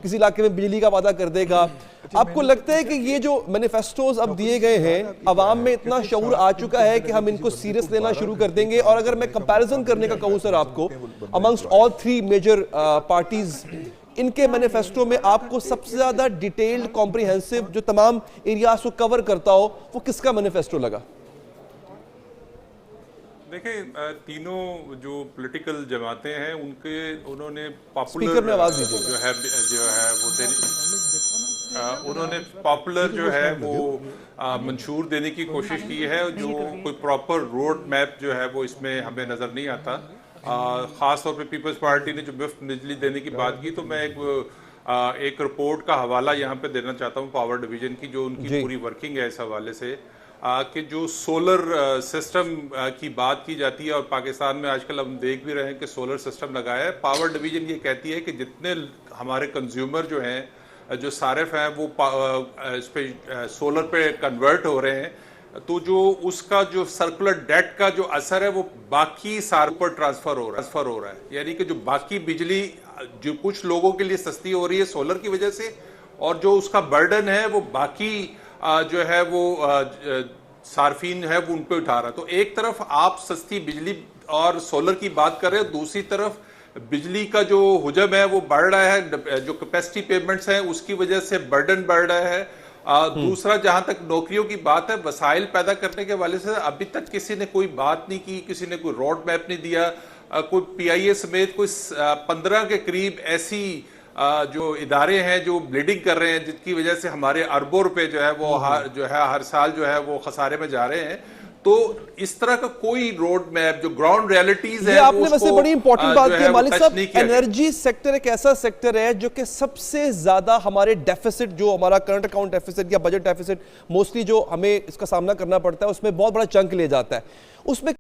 کسی علاقے میں بجلی کا وعدہ کر دے گا. آپ کو لگتا ہے کہ یہ جو مینیفیسٹوز اب دیے گئے ہیں عوام میں اتنا شعور آ چکا ہے کہ ہم ان کو سیریس لینا شروع کر دیں گے؟ اور اگر میں کمپیریزن کرنے کا کہوں سر آپ کو amongst all three major parties, ان کے مینیفیسٹو میں آپ کو سب سے زیادہ ڈیٹیلڈ کمپریہنسو جو تمام ایریاز کو کور کرتا ہو وہ کس کا مینیفیسٹو لگا؟ دیکھیں تینوں جو پولیٹیکل جماعتیں ہیں انہوں نے پاپولر اسپیکر میں آواز دیجیے انہوں نے پاپولر جو ہے وہ منشور دینے کی کوشش کی ہے. جو کوئی پراپر روڈ میپ جو ہے وہ اس میں ہمیں نظر نہیں آتا. خاص طور پہ پیپلز پارٹی نے جو مفت بجلی دینے کی بات کی تو میں ایک رپورٹ کا حوالہ یہاں پہ دینا چاہتا ہوں پاور ڈویژن کی جو ان کی پوری ورکنگ ہے اس حوالے سے کہ جو سولر سسٹم کی بات کی جاتی ہے اور پاکستان میں آج کل ہم دیکھ بھی رہے ہیں کہ سولر سسٹم لگایا ہے. پاور ڈویژن یہ کہتی ہے کہ جتنے ہمارے کنزیومر جو ہیں جو صارف ہیں وہ اس پہ سولر پہ کنورٹ ہو رہے ہیں تو جو اس کا جو سرکولر ڈیٹ کا جو اثر ہے وہ باقی ساروں پر ٹرانسفر ہو رہا ہے. یعنی کہ جو باقی بجلی جو کچھ لوگوں کے لیے سستی ہو رہی ہے سولر کی وجہ سے اور جو اس کا برڈن ہے وہ باقی جو ہے وہ صارفین ہے وہ ان پہ اٹھا رہا ہے. تو ایک طرف آپ سستی بجلی اور سولر کی بات کر رہے ہیں, دوسری طرف بجلی کا جو حجم ہے وہ بڑھ رہا ہے, جو کیپیسٹی پیمنٹس ہیں اس کی وجہ سے برڈن بڑھ رہا ہے. دوسرا جہاں تک نوکریوں کی بات ہے وسائل پیدا کرنے کے حوالے سے ابھی تک کسی نے کوئی بات نہیں کی, کسی نے کوئی روڈ میپ نہیں دیا. کوئی پی آئی اے سمیت کوئی 15 کے قریب ایسی جو ادارے ہیں جو بلیڈنگ کر رہے ہیں جن کی وجہ سے ہمارے اربوں روپے جو ہے وہ ہر سال جو ہے وہ خسارے میں جا رہے ہیں. تو اس طرح کا کوئی روڈ میپ جو گراؤنڈ ریالٹیز ہے آپ نے ویسے بڑی امپورٹنٹ بات کی مالک صاحب. انرجی سیکٹر ایک ایسا سیکٹر ہے جو کہ سب سے زیادہ ہمارے ڈیفیسٹ جو ہمارا کرنٹ اکاؤنٹ ڈیفیسٹ یا بجٹ ڈیفیسٹ موسٹلی جو ہمیں اس کا سامنا کرنا پڑتا ہے اس میں بہت بڑا چنک لے جاتا ہے. اس میں